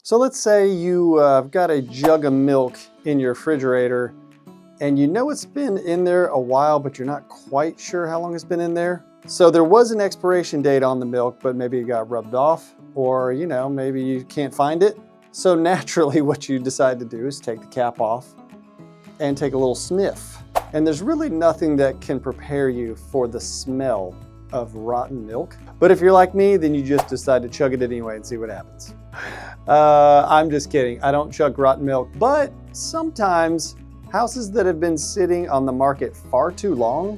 So let's say you have got a jug of milk in your refrigerator and you know it's been in there a while, but you're not quite sure how long it's been in there. So there was an expiration date on the milk, but maybe it got rubbed off, or maybe you can't find it. So naturally what you decide to do is take the cap off and take a little sniff. And there's really nothing that can prepare you for the smell of rotten milk. But if you're like me, then you just decide to chug it anyway and see what happens. I'm just kidding. I don't chug rotten milk, but sometimes houses that have been sitting on the market far too long,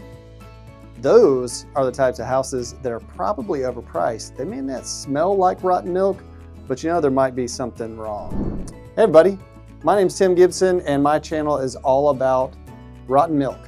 those are the types of houses that are probably overpriced. They may not smell like rotten milk, but there might be something wrong. Hey everybody, my name's Tim Gibson and my channel is all about rotten milk.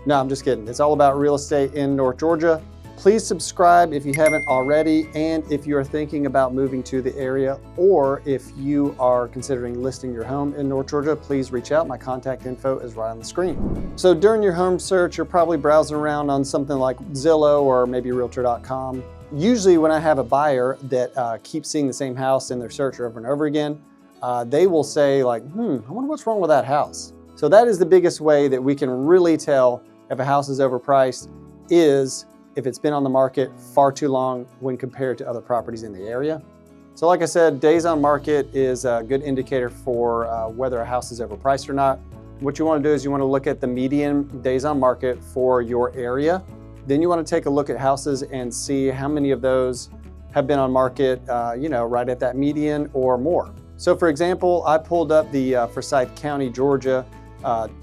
No, I'm just kidding. It's all about real estate in North Georgia. Please subscribe if you haven't already, and if you are thinking about moving to the area, or if you are considering listing your home in North Georgia, please reach out. My contact info is right on the screen. So during your home search, you're probably browsing around on something like Zillow or maybe Realtor.com. Usually when I have a buyer that keeps seeing the same house in their search over and over again, they will say like, I wonder what's wrong with that house. So that is the biggest way that we can really tell if a house is overpriced, is if it's been on the market far too long when compared to other properties in the area. So like I said, days on market is a good indicator for whether a house is overpriced or not. What you want to do is you want to look at the median days on market for your area. Then you want to take a look at houses and see how many of those have been on market, right at that median or more. So for example, I pulled up the Forsyth County, Georgia,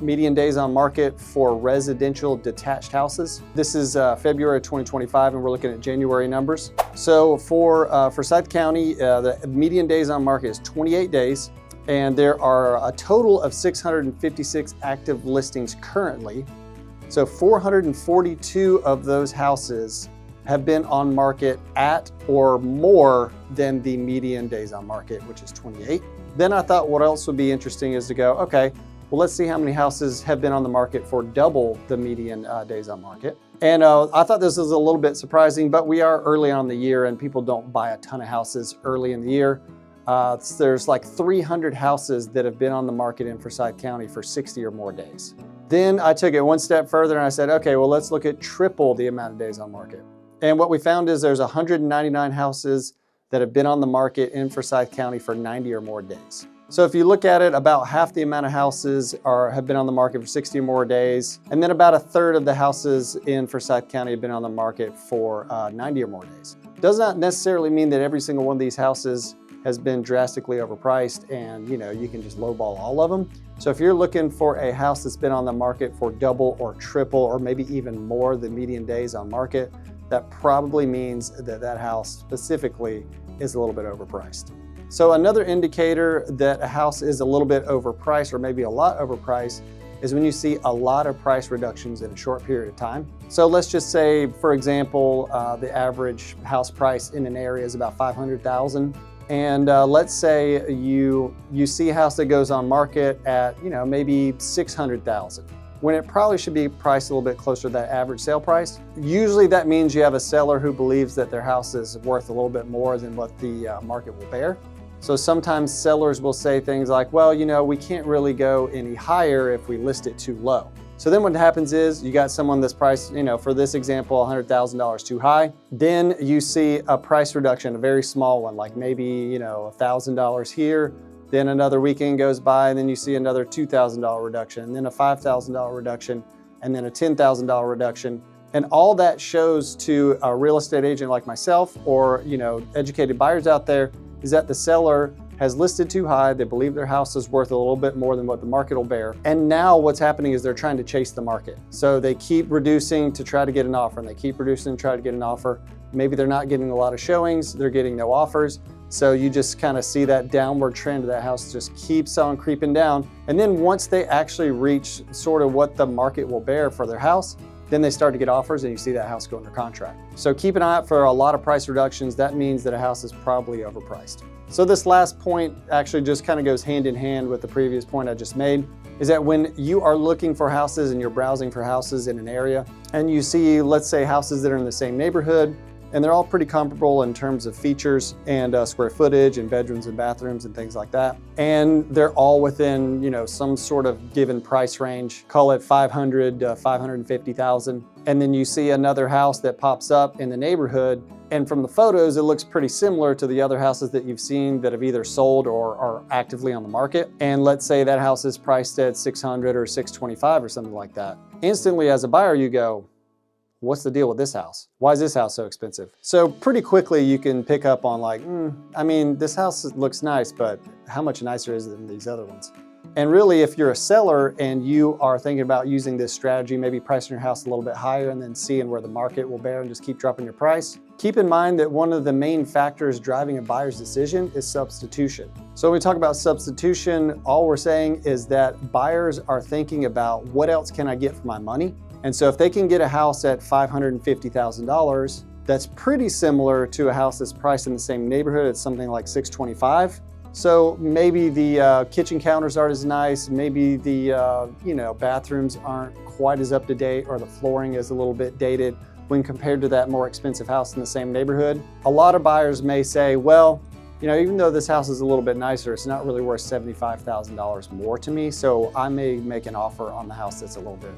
median days on market for residential detached houses. This is February 2025, and we're looking at January numbers. So for Forsyth County, the median days on market is 28 days, and there are a total of 656 active listings currently. So 442 of those houses have been on market at or more than the median days on market, which is 28. Then I thought what else would be interesting is to go, okay, well, let's see how many houses have been on the market for double the median days on market. And I thought this was a little bit surprising, but we are early on in the year and people don't buy a ton of houses early in the year. There's like 300 houses that have been on the market in Forsyth County for 60 or more days. Then I took it one step further and I said, okay, well, let's look at triple the amount of days on market. And what we found is there's 199 houses that have been on the market in Forsyth County for 90 or more days. So if you look at it, about half the amount of houses have been on the market for 60 or more days. And then about a third of the houses in Forsyth County have been on the market for 90 or more days. Does not necessarily mean that every single one of these houses has been drastically overpriced and you can just lowball all of them. So if you're looking for a house that's been on the market for double or triple or maybe even more than median days on market, that probably means that that house specifically is a little bit overpriced. So another indicator that a house is a little bit overpriced or maybe a lot overpriced is when you see a lot of price reductions in a short period of time. So let's just say, for example, the average house price in an area is about $500,000. And let's say you see a house that goes on market at maybe $600,000, when it probably should be priced a little bit closer to that average sale price. Usually that means you have a seller who believes that their house is worth a little bit more than what the market will bear. So sometimes sellers will say things like, well, we can't really go any higher if we list it too low. So then what happens is you got someone that's priced, for this example, $100,000 too high. Then you see a price reduction, a very small one, like maybe, $1,000 here. Then another weekend goes by and then you see another $2,000 reduction, and then a $5,000 reduction, and then a $10,000 reduction. And all that shows to a real estate agent like myself or, educated buyers out there is that the seller has listed too high. They believe their house is worth a little bit more than what the market will bear. And now what's happening is they're trying to chase the market. So they keep reducing to try to get an offer, and they keep reducing to try to get an offer. Maybe they're not getting a lot of showings, they're getting no offers. So you just kind of see that downward trend of that house just keeps on creeping down. And then once they actually reach sort of what the market will bear for their house, then they start to get offers and you see that house go under contract. So keep an eye out for a lot of price reductions. That means that a house is probably overpriced. So this last point actually just kind of goes hand in hand with the previous point I just made, is that when you are looking for houses and you're browsing for houses in an area and you see, let's say, houses that are in the same neighborhood and they're all pretty comparable in terms of features and square footage and bedrooms and bathrooms and things like that. And they're all within, you know, some sort of given price range. Call it 500 to 550,000. And then you see another house that pops up in the neighborhood, and from the photos, it looks pretty similar to the other houses that you've seen that have either sold or are actively on the market. And let's say that house is priced at 600 or 625 or something like that. Instantly, as a buyer, you go, what's the deal with this house? Why is this house so expensive? So pretty quickly you can pick up on like, I mean, this house looks nice, but how much nicer is it than these other ones? And really, if you're a seller and you are thinking about using this strategy, maybe pricing your house a little bit higher and then seeing where the market will bear and just keep dropping your price, keep in mind that one of the main factors driving a buyer's decision is substitution. So when we talk about substitution, all we're saying is that buyers are thinking about what else can I get for my money? And so if they can get a house at $550,000, that's pretty similar to a house that's priced in the same neighborhood at something like $625,000. So maybe the kitchen counters aren't as nice, maybe the bathrooms aren't quite as up to date, or the flooring is a little bit dated when compared to that more expensive house in the same neighborhood. A lot of buyers may say, well, you know, even though this house is a little bit nicer, it's not really worth $75,000 more to me, so I may make an offer on the house that's a little bit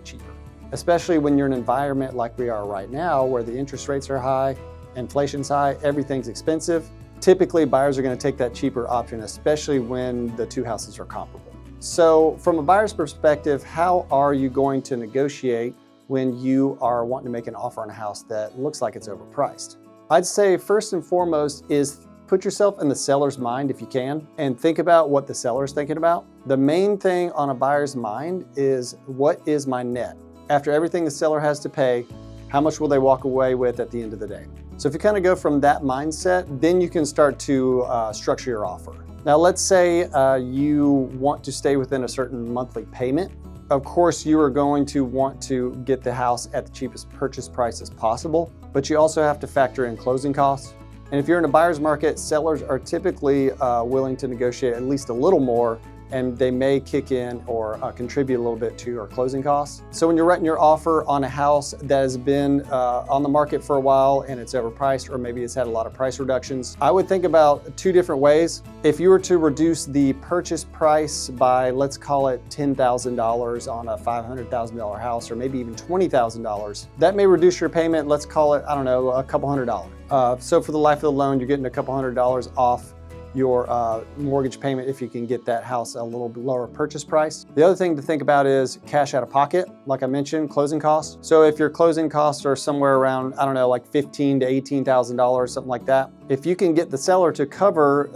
cheaper. Especially when you're in an environment like we are right now, where the interest rates are high, inflation's high, everything's expensive. Typically, buyers are going to take that cheaper option, especially when the two houses are comparable. So from a buyer's perspective, how are you going to negotiate when you are wanting to make an offer on a house that looks like it's overpriced? I'd say first and foremost is put yourself in the seller's mind if you can, and think about what the seller's thinking about. The main thing on a buyer's mind is, what is my net? After everything the seller has to pay, how much will they walk away with at the end of the day? So if you kind of go from that mindset, then you can start to structure your offer. Now let's say you want to stay within a certain monthly payment. Of course, you are going to want to get the house at the cheapest purchase price as possible, but you also have to factor in closing costs. And if you're in a buyer's market, sellers are typically willing to negotiate at least a little more, and they may kick in or contribute a little bit to your closing costs. So when you're writing your offer on a house that has been on the market for a while and it's overpriced, or maybe it's had a lot of price reductions, I would think about two different ways. If you were to reduce the purchase price by, let's call it $10,000 on a $500,000 house, or maybe even $20,000, that may reduce your payment, let's call it, I don't know, a couple $100. So for the life of the loan, you're getting a couple $100 off your mortgage payment if you can get that house a little bit lower purchase price. The other thing to think about is cash out of pocket. Like I mentioned, closing costs. So if your closing costs are somewhere around, I don't know, like $15,000 to $18,000, something like that, if you can get the seller to cover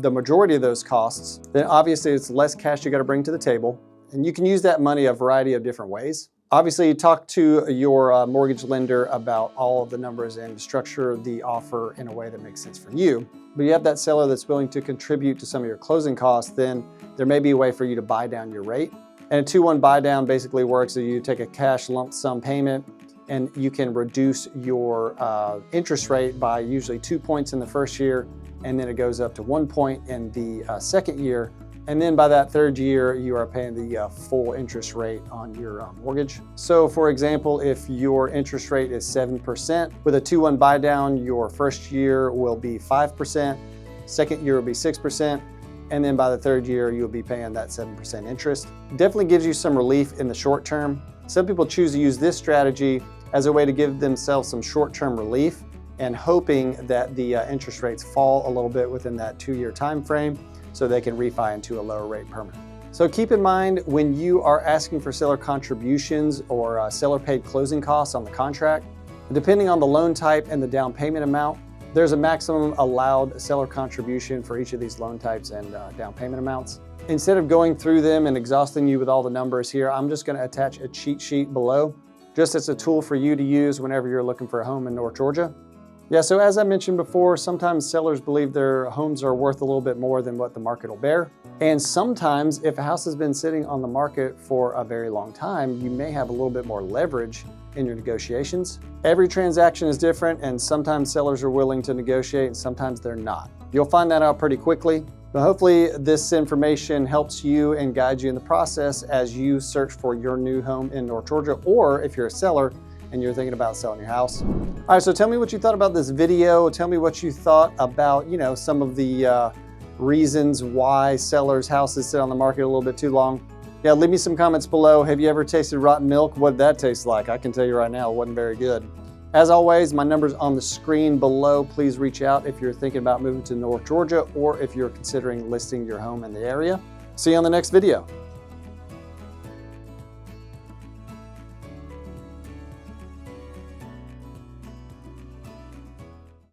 the majority of those costs, then obviously it's less cash you got to bring to the table. And you can use that money a variety of different ways. Obviously, you talk to your mortgage lender about all of the numbers and structure the offer in a way that makes sense for you. But you have that seller that's willing to contribute to some of your closing costs, then there may be a way for you to buy down your rate. And a 2-1 buy down basically works so you take a cash lump sum payment and you can reduce your interest rate by usually 2 points in the first year, and then it goes up to 1 point in the second year. And then by that third year, you are paying the full interest rate on your mortgage. So for example, if your interest rate is 7%, with a 2-1 buy down, your first year will be 5%, second year will be 6%, and then by the third year, you'll be paying that 7% interest. Definitely gives you some relief in the short term. Some people choose to use this strategy as a way to give themselves some short-term relief, and hoping that the interest rates fall a little bit within that 2-year time frame, so they can refi into a lower rate permanent. So keep in mind, when you are asking for seller contributions or seller paid closing costs on the contract, depending on the loan type and the down payment amount, there's a maximum allowed seller contribution for each of these loan types and down payment amounts. Instead of going through them and exhausting you with all the numbers here, I'm just going to attach a cheat sheet below, just as a tool for you to use whenever you're looking for a home in North Georgia. Yeah, so as I mentioned before, sometimes sellers believe their homes are worth a little bit more than what the market will bear. And sometimes if a house has been sitting on the market for a very long time, you may have a little bit more leverage in your negotiations. Every transaction is different, and sometimes sellers are willing to negotiate and sometimes they're not. You'll find that out pretty quickly. But hopefully this information helps you and guides you in the process as you search for your new home in North Georgia, or if you're a seller, and you're thinking about selling your house. All right, so tell me what you thought about this video. Tell me what you thought about, some of the reasons why sellers' houses sit on the market a little bit too long. Yeah, leave me some comments below. Have you ever tasted rotten milk? What did that taste like? I can tell you right now, it wasn't very good. As always, my number's on the screen below. Please reach out if you're thinking about moving to North Georgia or if you're considering listing your home in the area. See you on the next video.